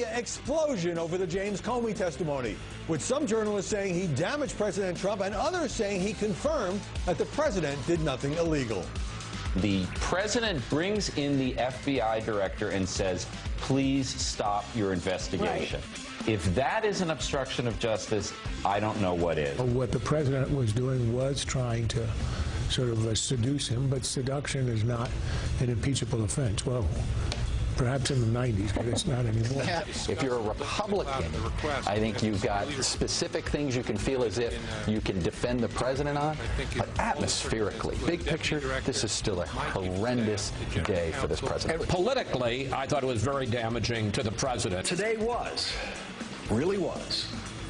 Explosion over the James Comey testimony, with some journalists saying he damaged President Trump and others saying he confirmed that the president did nothing illegal. The president brings in the FBI director and says, please stop your investigation. Right. If that is an obstruction of justice, I don't know what is. What the president was doing was trying to sort of seduce him, but seduction is not an impeachable offense. Well, perhaps in the 90s, but it's not anymore. If you're a Republican, I think you've got specific things you can feel as if you can defend the president on, but atmospherically, big picture, this is still a horrendous day for this president. And politically, I thought it was very damaging to the president. Today really was,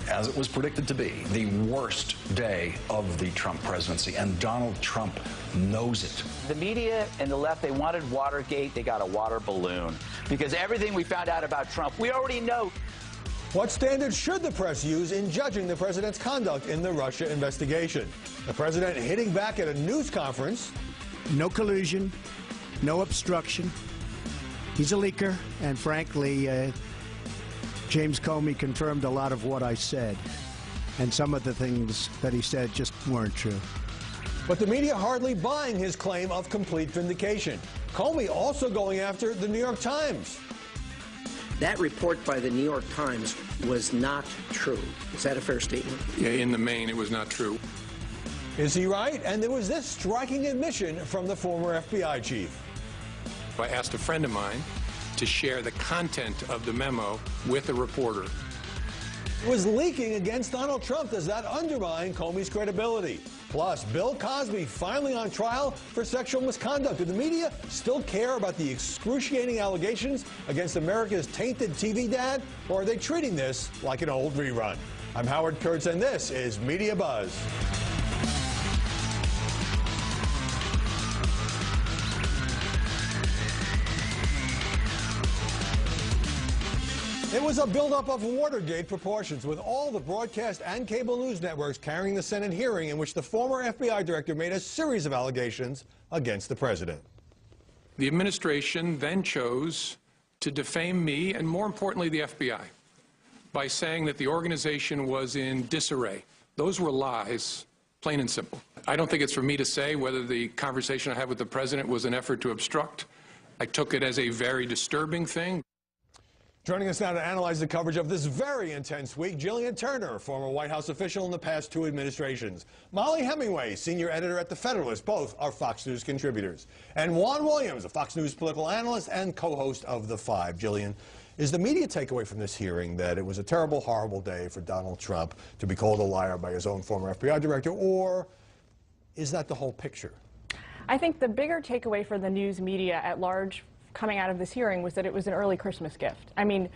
as it was predicted to be, the worst day of the Trump presidency, and Donald Trump knows it. The media and the left, they wanted Watergate, they got a water balloon. Because everything we found out about Trump, we already know. What standards should the press use in judging the president's conduct in the Russia investigation? The president hitting back at a news conference. No collusion, no obstruction. He's a leaker, and frankly, James Comey confirmed a lot of what I said, and some of the things that he said just weren't true. But the media hardly buying his claim of complete vindication. Comey also going after the New York Times. That report by the New York Times was not true. Is that a fair statement? Yeah, in the main, it was not true. Is he right? And there was this striking admission from the former FBI chief. I asked a friend of mine to share the content of the memo with a reporter. It was leaking against Donald Trump. Does that undermine Comey's credibility? Plus, Bill Cosby finally on trial for sexual misconduct. Do the media still care about the excruciating allegations against America's tainted TV dad, or are they treating this like an old rerun? I'm Howard Kurtz, and this is Media Buzz. It was a buildup of Watergate proportions, with all the broadcast and cable news networks carrying the Senate hearing in which the former FBI director made a series of allegations against the president. The administration then chose to defame me, and more importantly, the FBI, by saying that the organization was in disarray. Those were lies, plain and simple. I don't think it's for me to say whether the conversation I had with the president was an effort to obstruct. I took it as a very disturbing thing. Joining us now to analyze the coverage of this very intense week, Jillian Turner, former White House official in the past two administrations. Mollie Hemingway, senior editor at The Federalist, both are Fox News contributors. And Juan Williams, a Fox News political analyst and co-host of The Five. Jillian, is the media takeaway from this hearing that it was a terrible, horrible day for Donald Trump to be called a liar by his own former FBI director, or is that the whole picture? I think the bigger takeaway for the news media at large coming out of this hearing was that it was an early Christmas gift. I mean,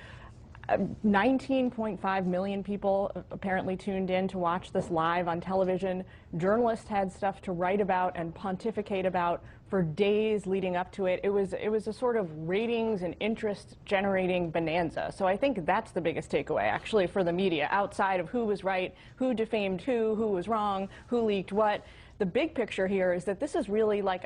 19.5 million people apparently tuned in to watch this live on television. Journalists had stuff to write about and pontificate about for days leading up to it. It was a sort of ratings and interest generating bonanza. So I think that's the biggest takeaway actually for the media, outside of who was right, who defamed who was wrong, who leaked what. The big picture here is that this is really like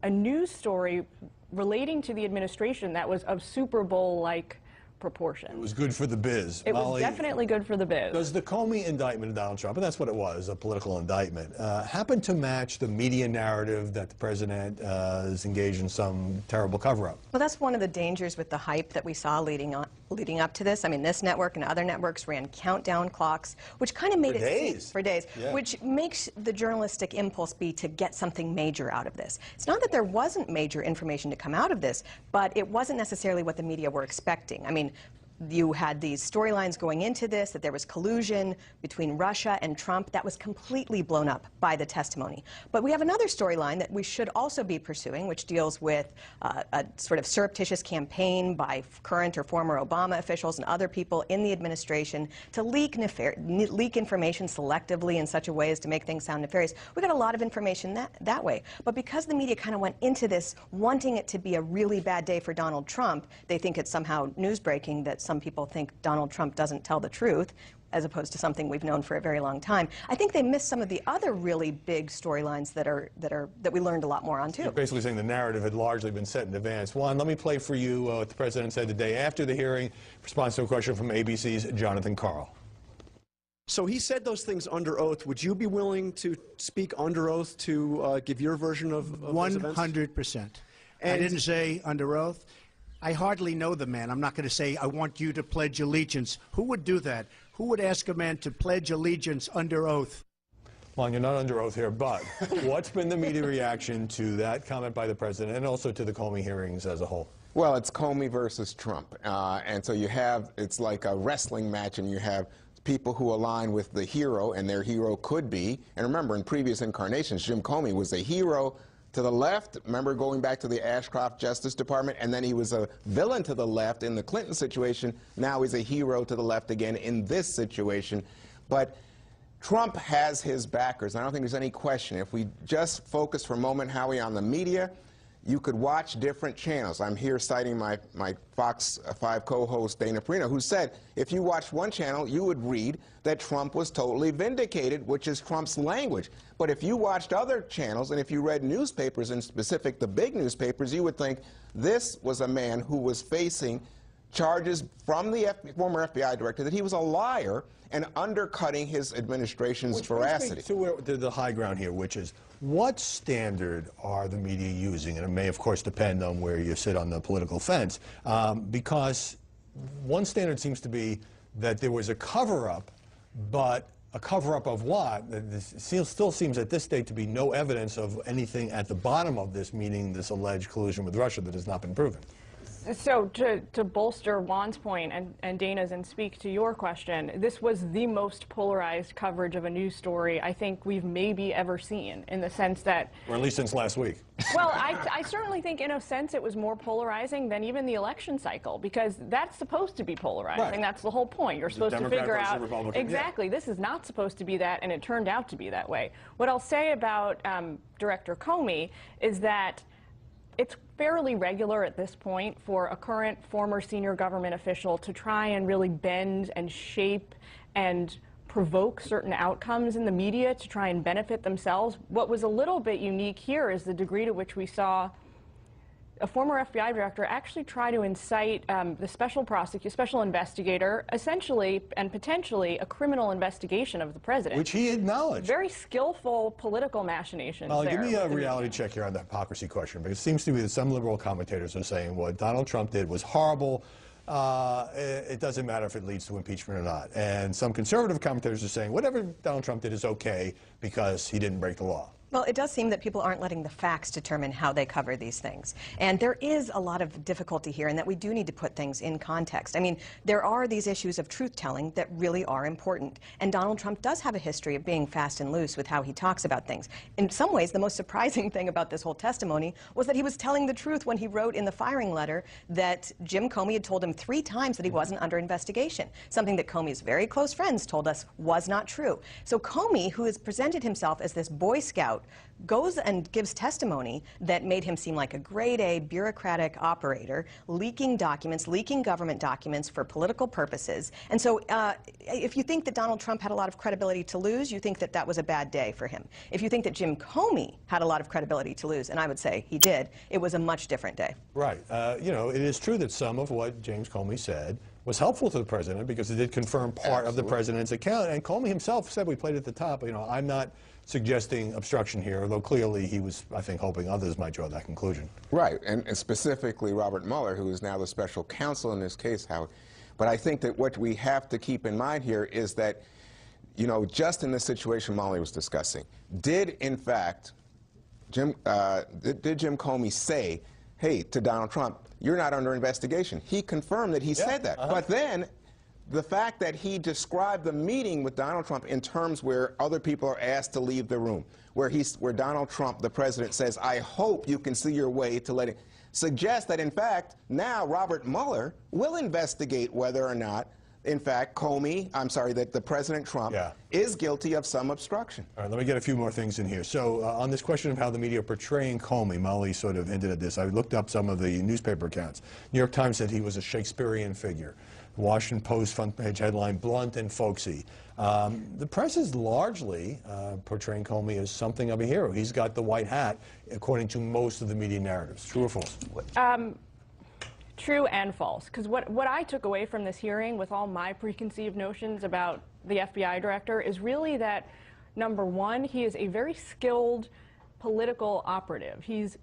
a news story relating to the administration that was of Super Bowl-like proportion. It was good for the biz. It was definitely good for the biz. Does the Comey indictment of Donald Trump, and that's what it was, a political indictment, happen to match the media narrative that the president is engaged in some terrible cover-up? Well, that's one of the dangers with the hype that we saw leading up to this. I mean, this network and other networks ran countdown clocks, which kind of made for days, yeah. Which makes the journalistic impulse be to get something major out of this. It's not that there wasn't major information to come out of this, but it wasn't necessarily what the media were expecting. I mean, you had these storylines going into this, that there was collusion between Russia and Trump. That was completely blown up by the testimony. But we have another storyline that we should also be pursuing, which deals with a sort of surreptitious campaign by current or former Obama officials and other people in the administration to leak information selectively in such a way as to make things sound nefarious. We got a lot of information that way. But because the media kind of went into this wanting it to be a really bad day for Donald Trump, they think it's somehow news breaking that some people think Donald Trump doesn't tell the truth. as opposed to something we've known for a very long time. I think they missed some of the other really big storylines that we learned a lot more on, too. You're basically saying the narrative had largely been set in advance. Juan, let me play for you what the president said the day after the hearing, response to a question from ABC's Jonathan Karl. So he said those things under oath. Would you be willing to speak under oath to give your version of those events? 100%. I didn't say under oath. I hardly know the man. I'm not going to say, I want you to pledge allegiance. Who would do that? Who would ask a man to pledge allegiance under oath? Juan, you're not under oath here, but what's been the media reaction to that comment by the president and also to the Comey hearings as a whole? Well, it's Comey versus Trump. And so you have, it's like a wrestling match, and you have people who align with the hero, and their hero could be, and remember, in previous incarnations, Jim Comey was a hero to the left, remember going back to the Ashcroft Justice Department, and then he was a villain to the left in the Clinton situation. Now he's a hero to the left again in this situation. But Trump has his backers. I don't think there's any question. If we just focus for a moment, Howie, on the media, you could watch different channels. I'm here citing my Fox 5 co-host, Dana Perino, who said if you watched one channel, you would read that Trump was totally vindicated, which is Trump's language. But if you watched other channels, and if you read newspapers, in specific the big newspapers, you would think this was a man who was facing charges from the former FBI director that he was a liar and undercutting his administration's veracity. To the high ground here, which is, what standard are the media using? And it may, of course, depend on where you sit on the political fence, because one standard seems to be that there was a cover-up, but a cover-up of what? This still seems at this stage to be no evidence of anything at the bottom of this, meaning this alleged collusion with Russia that has not been proven. So to bolster Juan's point and Dana's and speak to your question, this was the most polarized coverage of a news story I think we've maybe ever seen, in the sense that... Or at least since last week. Well, I certainly think in a sense it was more polarizing than even the election cycle, because that's supposed to be polarizing. Right. That's the whole point. You're supposed to figure out... Exactly. Yeah. This is not supposed to be that, and it turned out to be that way. What I'll say about Director Comey is that it's fairly regular at this point for a current former senior government official to try and really bend and shape and provoke certain outcomes in the media to try and benefit themselves. What was a little bit unique here is the degree to which we saw a former FBI director actually try to incite the special investigator, essentially and potentially a criminal investigation of the president. Which he acknowledged. Very skillful political machinations there. Give me a reality check here on that hypocrisy question, because it seems to me that some liberal commentators are saying what Donald Trump did was horrible. It doesn't matter if it leads to impeachment or not. And some conservative commentators are saying whatever Donald Trump did is okay because he didn't break the law. Well, it does seem that people aren't letting the facts determine how they cover these things. And there is a lot of difficulty here in that we do need to put things in context. I mean, there are these issues of truth-telling that really are important. And Donald Trump does have a history of being fast and loose with how he talks about things. In some ways, the most surprising thing about this whole testimony was that he was telling the truth when he wrote in the firing letter that Jim Comey had told him 3 times that he wasn't under investigation, something that Comey's very close friends told us was not true. So Comey, who has presented himself as this Boy Scout, goes and gives testimony that made him seem like a grade-A bureaucratic operator, leaking documents, leaking government documents for political purposes. And so if you think that Donald Trump had a lot of credibility to lose, you think that that was a bad day for him. If you think that Jim Comey had a lot of credibility to lose, and I would say he did, it was a much different day. Right. You know, it is true that some of what James Comey said was helpful to the president because it did confirm part of the president's account. And Comey himself said, we played at the top, you know, I'm not suggesting obstruction here, although clearly he was, I think, hoping others might draw that conclusion. Right, and specifically Robert Mueller, who is now the special counsel in this case, Howard. But I think that what we have to keep in mind here is that, you know, just in the situation Molly was discussing, did, in fact, Jim Comey say, hey, to Donald Trump, you're not under investigation? He confirmed that he said that. But then, the fact that he described the meeting with Donald Trump in terms where other people are asked to leave the room, where Donald Trump, the president, says, I hope you can see your way to letting, suggests that, in fact, now Robert Mueller will investigate whether or not, in fact, that the President Trump is guilty of some obstruction. All right, let me get a few more things in here. So on this question of how the media are portraying Comey, Molly sort of hinted at this. I looked up some of the newspaper accounts. New York Times said he was a Shakespearean figure. Washington Post front page headline, blunt and folksy. The press is largely portraying Comey as something of a hero. He's got the white hat, according to most of the media narratives. True or false? True and false. Because what I took away from this hearing with all my preconceived notions about the FBI director is really that, number one, he is a very skilled political operative. He's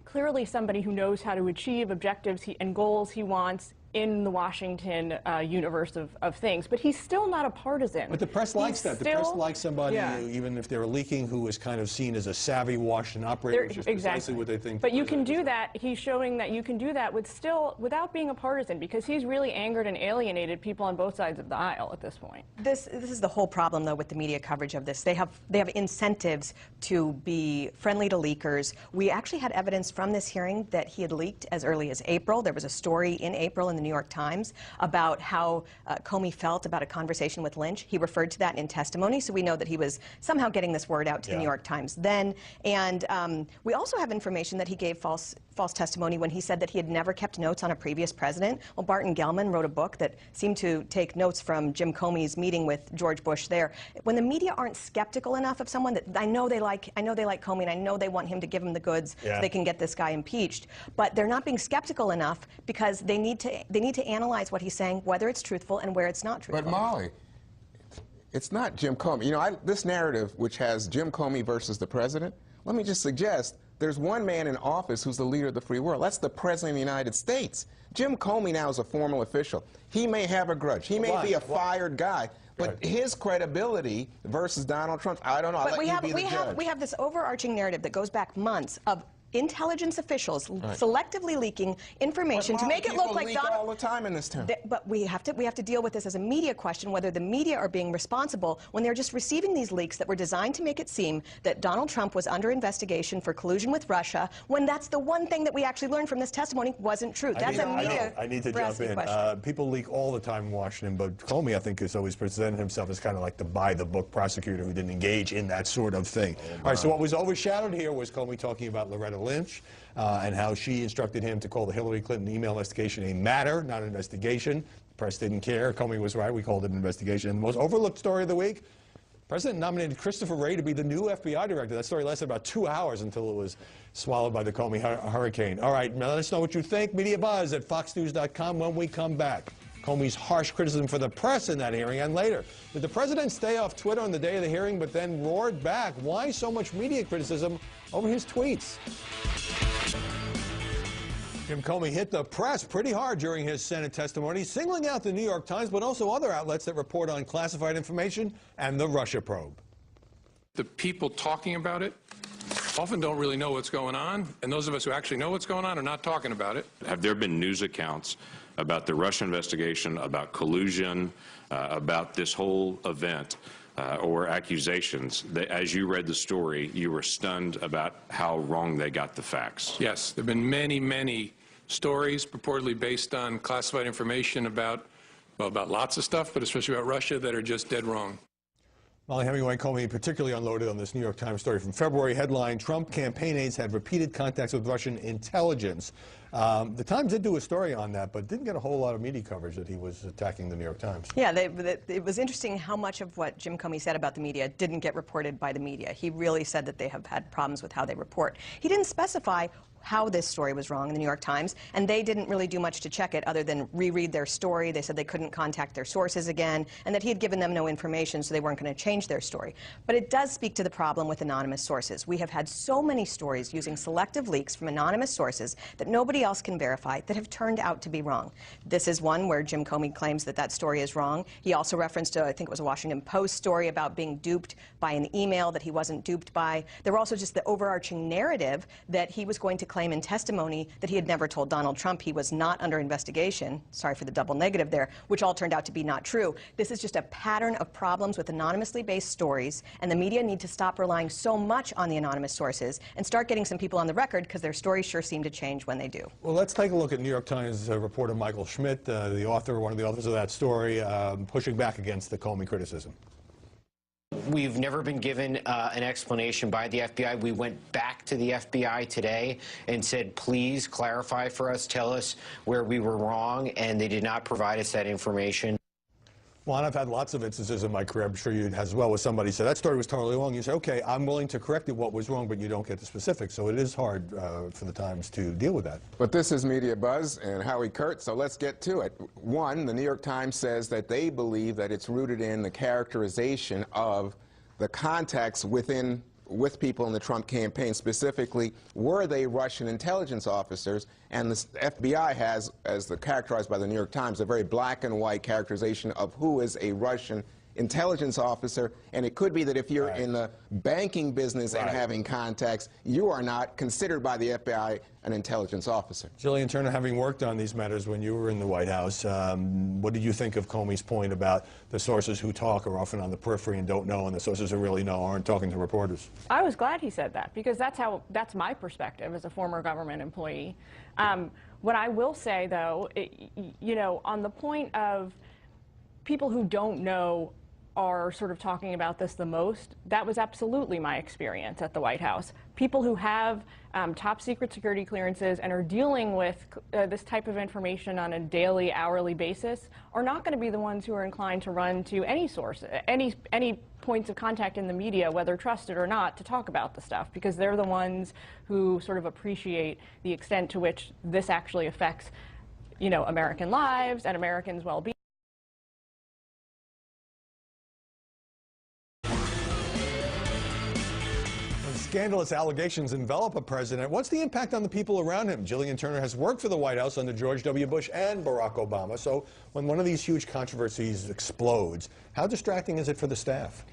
clearly somebody who knows how to achieve objectives and goals he wants in the Washington universe of things, but he's still not a partisan. But the press likes that. The press likes somebody, even if they're leaking, who is kind of seen as a savvy Washington operator, which is precisely what they think. But you can do that. He's showing that you can do that without being a partisan, because he's really angered and alienated people on both sides of the aisle at this point. This is the whole problem, though, with the media coverage of this. They have incentives to be friendly to leakers. We actually had evidence from this hearing that he had leaked as early as April. There was a story in April in the New York Times about how Comey felt about a conversation with Lynch. He referred to that in testimony, so we know that he was somehow getting this word out to the New York Times then. And we also have information that he gave false testimony when he said that he had never kept notes on a previous president. Well, Barton Gellman wrote a book that seemed to take notes from Jim Comey's meeting with George Bush there. When the media aren't skeptical enough of someone, that I know they like Comey, and I know they want him to give him the goods so they can get this guy impeached, but they're not being skeptical enough because they need to analyze what he's saying, whether it's truthful and where it's not truthful. But Molly, it's not Jim Comey. You know, this narrative, which has Jim Comey versus the president, let me just suggest there's one man in office who's the leader of the free world. That's the President of the United States. Jim Comey now is a formal official. He may have a grudge. He may be a fired guy. But his credibility versus Donald Trump, I don't know. But we have this overarching narrative that goes back months of intelligence officials selectively leaking information to make it look like Donald all the time in this town. But we have to deal with this as a media question, whether the media are being responsible when they're just receiving these leaks that were designed to make it seem that Donald Trump was under investigation for collusion with Russia, when that's the one thing that we actually learned from this testimony wasn't true. That's a media. I need to jump in. People leak all the time in Washington, but Comey, I think, has always presented himself as kind of like the by-the-book prosecutor who didn't engage in that sort of thing. All right, so what was overshadowed here was Comey talking about Loretta Lynch and how she instructed him to call the Hillary Clinton email investigation a matter, not an investigation. The press didn't care. Comey was right. We called it an investigation. And the most overlooked story of the week, the president nominated Christopher Wray to be the new FBI director. That story lasted about 2 hours until it was swallowed by the Comey hurricane. All right, now let us know what you think. Media Buzz at foxnews.com when we come back. Comey's harsh criticism for the press in that hearing, and later. Did the president stay off Twitter on the day of the hearing but then roared back? Why so much media criticism over his tweets? Jim Comey hit the press pretty hard during his Senate testimony, singling out the New York Times, but also other outlets that report on classified information and the Russia probe. The people talking about it often don't really know what's going on, and those of us who actually know what's going on are not talking about it. Have there been news accounts about the Russia investigation, about collusion, about this whole event, or accusations that, as you read the story, you were stunned about how wrong they got the facts? Yes, there have been many, many stories purportedly based on classified information about, well, about lots of stuff, but especially about Russia, that are just dead wrong. Molly Hemingway, Comey particularly unloaded on this New York Times story from February. Headline, Trump campaign aides had repeated contacts with Russian intelligence. The Times did do a story on that, but didn't get a whole lot of media coverage that he was attacking the New York Times. Yeah, it was interesting how much of what Jim Comey said about the media didn't get reported by the media. He really said that they have had problems with how they report. He didn't specify how this story was wrong in the New York Times, and they didn't really do much to check it other than reread their story. They said they couldn't contact their sources again, and that he had given them no information, so they weren't going to change their story. But it does speak to the problem with anonymous sources. We have had so many stories using selective leaks from anonymous sources that nobody else can verify that have turned out to be wrong. This is one where Jim Comey claims that that story is wrong. He also referenced, I think it was a Washington Post story about being duped by an email that he wasn't duped by. There were also just the overarching narrative that he was going to claim in testimony that he had never told Donald Trump he was not under investigation. Sorry for the double negative there, which all turned out to be not true. This is just a pattern of problems with anonymously based stories, and the media need to stop relying so much on the anonymous sources and start getting some people on the record, because their stories sure seem to change when they do. Well, let's take a look at New York Times reporter Michael Schmidt, the author, one of the authors of that story, pushing back against the Comey criticism. We've never been given an explanation by the FBI. We went back to the FBI today and said, please clarify for us, tell us where we were wrong, and they did not provide us that information. Well, and I've had lots of instances in my career, I'm sure you as well, where somebody said, that story was totally wrong. You say, okay, I'm willing to correct it, what was wrong, but you don't get the specifics. So it is hard for the Times to deal with that. But this is Media Buzz and Howie Kurtz, so let's get to it. One, the New York Times says that they believe that it's rooted in the characterization of the contacts with people in the Trump campaign. Specifically, were they Russian intelligence officers? And the FBI has, as characterized by the New York Times, a very black and white characterization of who is a Russian intelligence officer. And it could be that if you're in the banking business and having contacts, you are not considered by the FBI an intelligence officer. Jillian Turner, having worked on these matters when you were in the White House, what did you think of Comey's point about the sources who talk are often on the periphery and don't know, and the sources who really know aren't talking to reporters? I was glad he said that, because that's my perspective as a former government employee. What I will say, though, you know, on the point of people who don't know are sort of talking about this the most, that was absolutely my experience at the White House. People who have top secret security clearances and are dealing with this type of information on a daily, hourly basis are not going to be the ones who are inclined to run to any source, any points of contact in the media, whether trusted or not, to talk about the stuff, because they're the ones who sort of appreciate the extent to which this actually affects, you know, American lives and Americans' well-being. Scandalous allegations envelop a president. What's the impact on the people around him? Jillian Turner has worked for the White House under George W. Bush and Barack Obama. So when one of these huge controversies explodes, how distracting is it for the staff?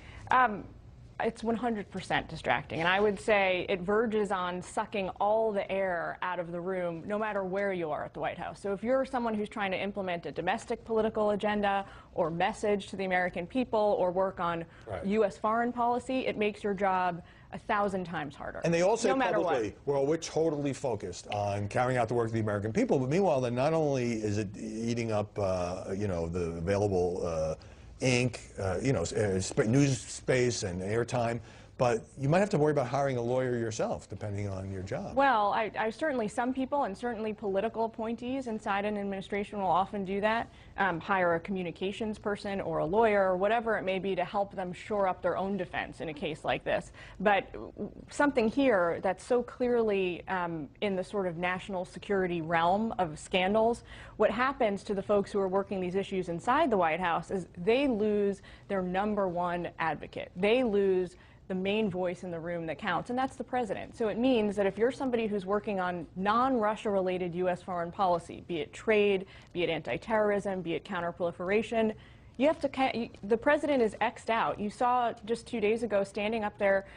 It's 100% distracting, and I would say it verges on sucking all the air out of the room, no matter where you are at the White House. So if you're someone who's trying to implement a domestic political agenda or message to the American people or work on U.S. foreign policy, it makes your job 1,000 times harder. And they all say no matter publicly, well, we're totally focused on carrying out the work of the American people. But meanwhile, then not only is it eating up, you know, the available ink, you know, news space and airtime, but you might have to worry about hiring a lawyer yourself, depending on your job. Well, I certainly, some people, and certainly political appointees inside an administration will often do that, hire a communications person or a lawyer or whatever it may be to help them shore up their own defense in a case like this. But something here that's so clearly in the sort of national security realm of scandals, what happens to the folks who are working these issues inside the White House is they lose their #1 advocate. They lose the main voice in the room that counts, and that's the president. So it means that if you're somebody who's working on non-Russia related U.S. foreign policy, be it trade, be it anti-terrorism, be it counterproliferation, you have to, the president is X'd out. You saw just 2 days ago standing up there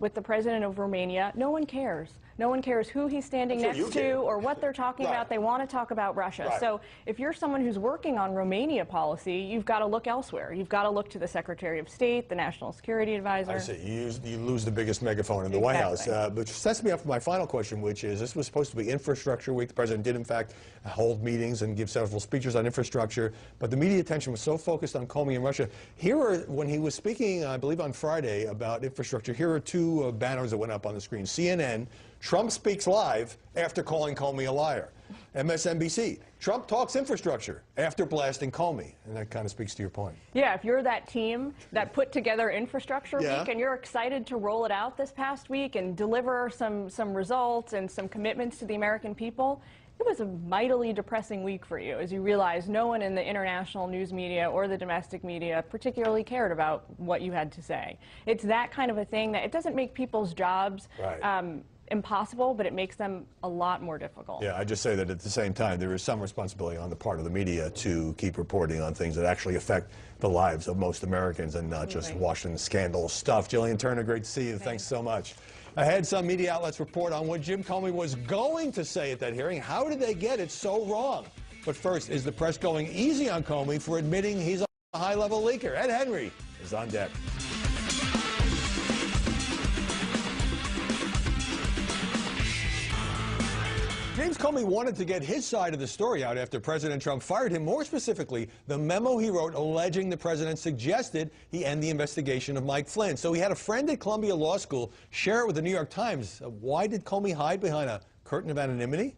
with the president of Romania. No one cares. No one cares who he's standing next to or what they're talking about. They want to talk about Russia. So if you're someone who's working on Romania policy, you've got to look elsewhere. You've got to look to the Secretary of State, the National Security Advisor. I see. You lose the biggest megaphone in the White House. Which sets me up for my final question, which is, this was supposed to be Infrastructure Week. The president did, in fact, hold meetings and give several speeches on infrastructure, but the media attention was so focused on Comey and Russia. Here are, when he was speaking, I believe on Friday, about infrastructure, here are two banners that went up on the screen. CNN, Trump speaks live after calling Comey a liar. MSNBC, Trump talks infrastructure after blasting Comey. And that kind of speaks to your point. Yeah, if you're that team that put together Infrastructure Week and you're excited to roll it out this past week and deliver some results and some commitments to the American people, it was a mightily depressing week for you as you realize no one in the international news media or the domestic media particularly cared about what you had to say. It's that kind of a thing that it doesn't make people's jobs impossible, but it makes them a lot more difficult. Yeah, I just say that at the same time, there is some responsibility on the part of the media to keep reporting on things that actually affect the lives of most Americans and not just Washington scandal stuff. Jillian Turner, great to see you. Thanks so much. Ahead, some media outlets report on what Jim Comey was going to say at that hearing. How did they get it so wrong? But first, is the press going easy on Comey for admitting he's a high-level leaker? Ed Henry is on deck. James Comey wanted to get his side of the story out after President Trump fired him. More specifically, the memo he wrote alleging the president suggested he end the investigation of Mike Flynn. So he had a friend at Columbia Law School share it with the New York Times. Why did Comey hide behind a curtain of anonymity?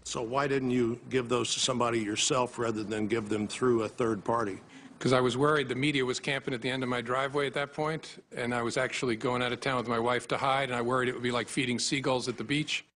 So why didn't you give those to somebody yourself rather than give them through a third party? Because I was worried the media was camping at the end of my driveway at that point, and I was actually going out of town with my wife to hide, and I worried it would be like feeding seagulls at the beach.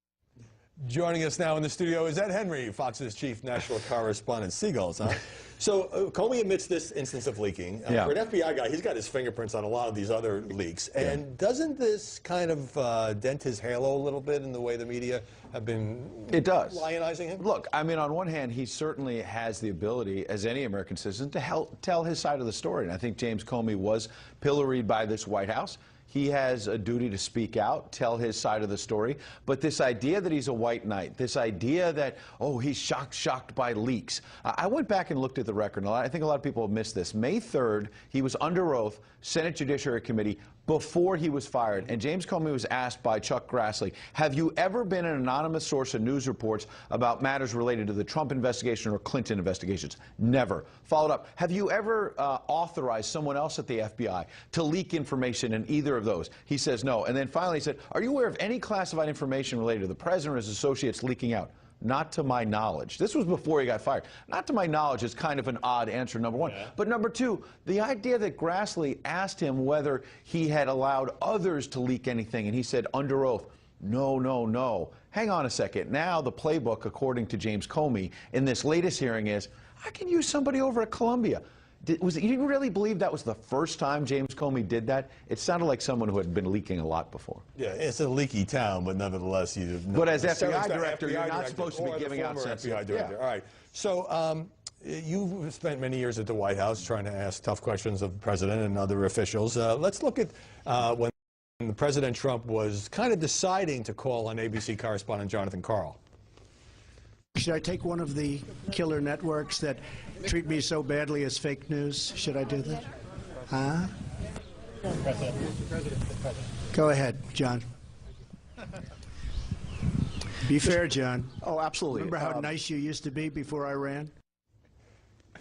Joining us now in the studio is Ed Henry, Fox's chief national correspondent. Seagulls, huh? So Comey admits this instance of leaking. For an FBI guy, he's got his fingerprints on a lot of these other leaks. And doesn't this kind of dent his halo a little bit in the way the media have been lionizing him? Look, I mean, on one hand, he certainly has the ability, as any American citizen, to help tell his side of the story. And I think James Comey was pilloried by this White House. He has a duty to speak out, tell his side of the story. But this idea that he's a white knight, this idea that, oh, he's shocked by leaks. I went back and looked at the record, and I think a lot of people have missed this. May 3rd, he was under oath, Senate Judiciary Committee, before he was fired. And James Comey was asked by Chuck Grassley, have you ever been an anonymous source of news reports about matters related to the Trump investigation or Clinton investigations? Never. Followed up, have you ever authorized someone else at the FBI to leak information in either of those? He says no. And then finally he said, are you aware of any classified information related to the president or his associates leaking out? Not to my knowledge. This was before he got fired. Not to my knowledge is kind of an odd answer, number one. But number two, the idea that Grassley asked him whether he had allowed others to leak anything, and he said under oath, no, no, no. Hang on a second. Now the playbook, according to James Comey, in this latest hearing is, I can use somebody over at Columbia. You really believe that was the first time James Comey did that? It sounded like someone who had been leaking a lot before. Yeah, it's a leaky town, but nevertheless, you. But as FBI director, you're not supposed to be giving out sensitive. FBI director. All right. So you've spent many years at the White House trying to ask tough questions of the president and other officials. Let's look at when President Trump was kind of deciding to call on ABC correspondent Jonathan Karl. Should I take one of the killer networks that treat me so badly as fake news? Should I do that? Huh? Go ahead, John. Be fair, John. Oh, absolutely. Remember how nice you used to be before I ran?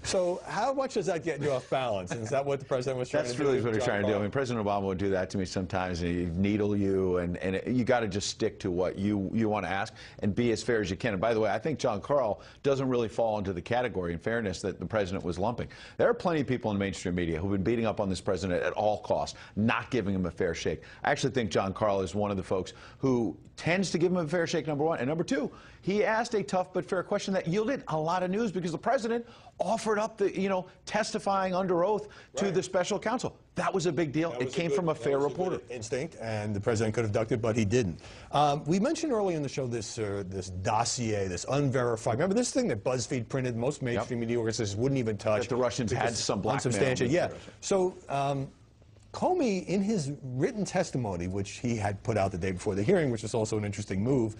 So how much does that get you off balance? And is that what the president was trying to do? That's really what he's trying to do. I mean, President Obama would do that to me sometimes, and he'd needle you, and you got to just stick to what you want to ask and be as fair as you can. And by the way, I think John Karl doesn't really fall into the category, in fairness, that the president was lumping. There are plenty of people in the mainstream media who've been beating up on this president at all costs, not giving him a fair shake. I actually think John Karl is one of the folks who tends to give him a fair shake, number one. And number two, he asked a tough but fair question that yielded a lot of news because the president offered up the, testifying under oath to the special counsel. That was a big deal. It came from a fair reporter. Instinct, and the president could have ducked it, but he didn't. We mentioned earlier in the show this dossier, this unverified. Remember this thing that BuzzFeed printed? Most mainstream media organizations wouldn't even touch. That the Russians had some blackmail. Yeah. So Comey, in his written testimony, which he had put out the day before the hearing, which was also an interesting move,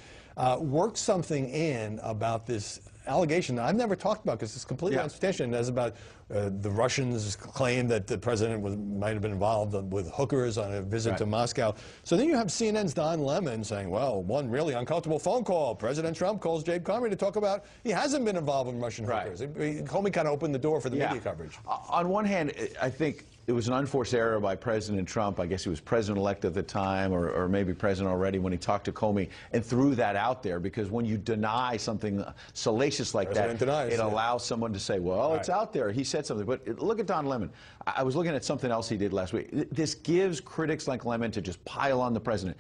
worked something in about this allegation that I've never talked about because it's completely unsubstantiated. That's about the Russians' claim that the president might have been involved with hookers on a visit to Moscow. So then you have CNN's Don Lemon saying, well, one really uncomfortable phone call. President Trump calls James Comey to talk about he hasn't been involved in Russian hookers. Comey kind of opened the door for the media coverage. On one hand, I think it was an unforced error by President Trump. I guess he was president-elect at the time, or maybe president already, when he talked to Comey and threw that out there, because when you deny something salacious like that, it allows someone to say, well, it's out there. He said something. But look at Don Lemon. I was looking at something else he did last week. This gives critics like Lemon to just pile on the president.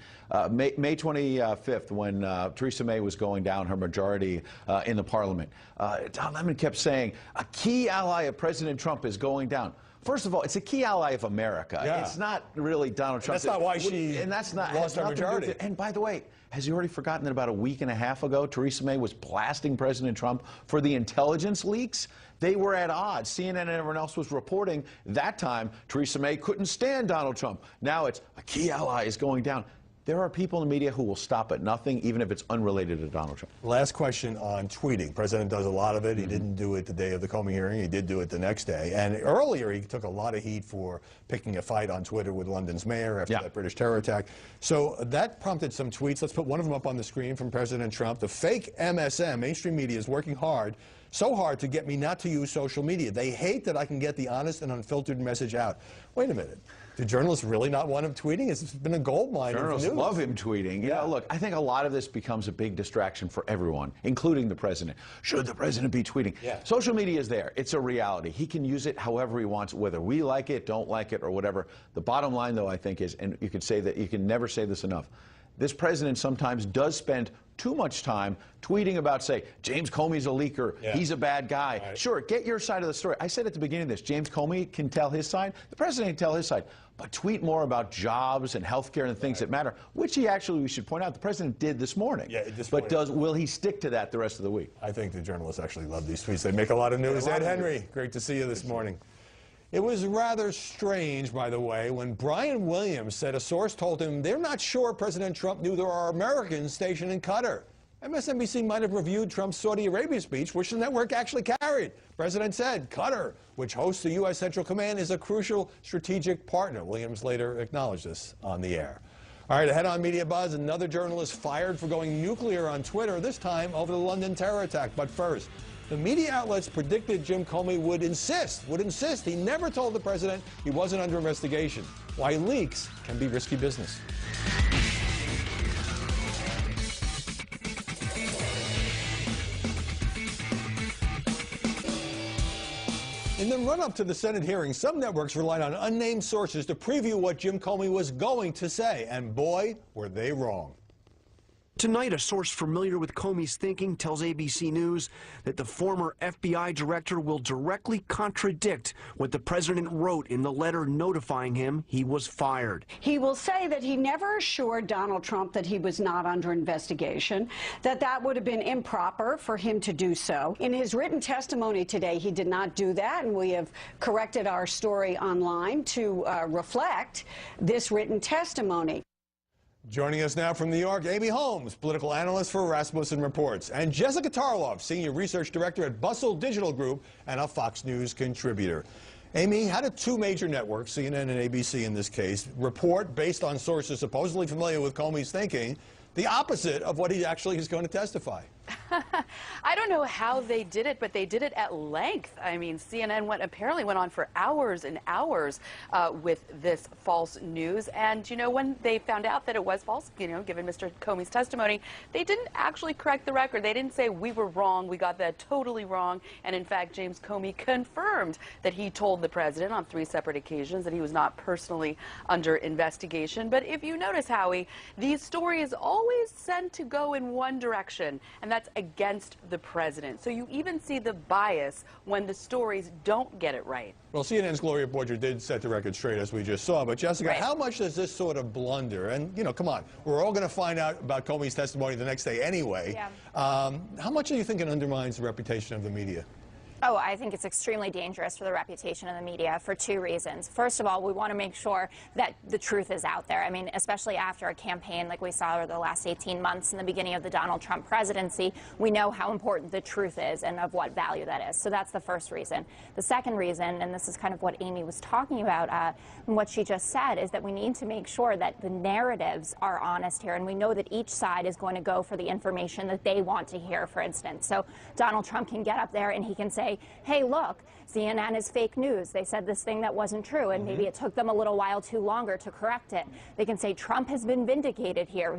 May 25th, when Theresa May was going down her majority in the parliament, Don Lemon kept saying, a key ally of President Trump is going down. First of all, it's a key ally of America. It's not really Donald Trump. That's not why she lost her majority. And by the way, has he already forgotten that about a week and a half ago, Theresa May was blasting President Trump for the intelligence leaks? They were at odds. CNN and everyone else was reporting that time Theresa May couldn't stand Donald Trump. Now it's a key ally is going down. there are people in the media who will stop at nothing, even if it's unrelated to Donald Trump. Last question on tweeting. President does a lot of it. He didn't do it the day of the Comey hearing. He did do it the next day. And earlier, he took a lot of heat for picking a fight on Twitter with London's mayor after that British terror attack. So that prompted some tweets. Let's put one of them up on the screen from President Trump. The fake MSM, mainstream media, is working hard, so hard to get me not to use social media. They hate that I can get the honest and unfiltered message out. Wait a minute. Do journalists really not want him tweeting? It's been a gold mine. Journalists love him tweeting. You know, look, I think a lot of this becomes a big distraction for everyone, including the president. Should the president be tweeting? Social media is there. It's a reality. He can use it however he wants, whether we like it, don't like it, or whatever. The bottom line, though, I think is, and you could say that, you can never say this enough, this president sometimes does spend too much time tweeting about, say, James Comey's a leaker, he's a bad guy. Sure, get your side of the story. I said at the beginning of this, James Comey can tell his side, the president can tell his side, but tweet more about jobs and health care and things that matter, which he actually, we should point out, the president did this morning. But will he stick to that the rest of the week? I think the journalists actually love these tweets. They make a lot of news. Ed Henry, great to see you this morning. It was rather strange, by the way, when Brian Williams said a source told him they're not sure President Trump knew there are Americans stationed in Qatar. MSNBC might have reviewed Trump's Saudi Arabia speech, which the network actually carried. The president said Qatar, which hosts the U.S. Central Command, is a crucial strategic partner. Williams later acknowledged this on the air. All right, ahead on Media Buzz, another journalist fired for going nuclear on Twitter, this time over the London terror attack. But first, the media outlets predicted Jim Comey would insist he never told the president he wasn't under investigation. Why leaks can be risky business. In the run-up to the Senate hearing, some networks relied on unnamed sources to preview what Jim Comey was going to say, and boy, were they wrong. Tonight, a source familiar with Comey's thinking tells ABC News that the former FBI director will directly contradict what the president wrote in the letter notifying him he was fired. He will say that he never assured Donald Trump that he was not under investigation, that would have been improper for him to do so. In his written testimony today, he did not do that, and we have corrected our story online to reflect this written testimony. Joining us now from New York, Amy Holmes, political analyst for Rasmussen Reports, and Jessica Tarloff, senior research director at Bustle Digital Group and a Fox News contributor. Amy, how did two major networks, CNN and ABC in this case, report, based on sources supposedly familiar with Comey's thinking, the opposite of what he actually is going to testify? I don't know how they did it, but they did it at length. I mean, CNN apparently went on for hours and hours with this false news. And, you know, when they found out that it was false, you know, given Mr. Comey's testimony, they didn't actually correct the record. They didn't say we were wrong, we got that totally wrong. And in fact, James Comey confirmed that he told the president on 3 separate occasions that he was not personally under investigation. But if you notice, Howie, these stories always tend to go in one direction, and that's against the president. So you even see the bias when the stories don't get it right. Well, CNN's Gloria Borger did set the record straight, as we just saw. But, Jessica, how much does this sort of blunder, and, you know, come on, we're all going to find out about Comey's testimony the next day anyway. How much do you think it undermines the reputation of the media? Oh, I think it's extremely dangerous for the reputation of the media for 2 reasons. First of all, we want to make sure that the truth is out there. I mean, especially after a campaign like we saw over the last 18 months in the beginning of the Donald Trump presidency, we know how important the truth is and of what value that is. So that's the first reason. The second reason, and this is kind of what Amy was talking about and what she just said, is that we need to make sure that the narratives are honest here, and we know that each side is going to go for the information that they want to hear, for instance. So Donald Trump can get up there and he can say, hey, look, CNN is fake news. They said this thing that wasn't true, and maybe it took them a little while too longer to correct it. They can say Trump has been vindicated here.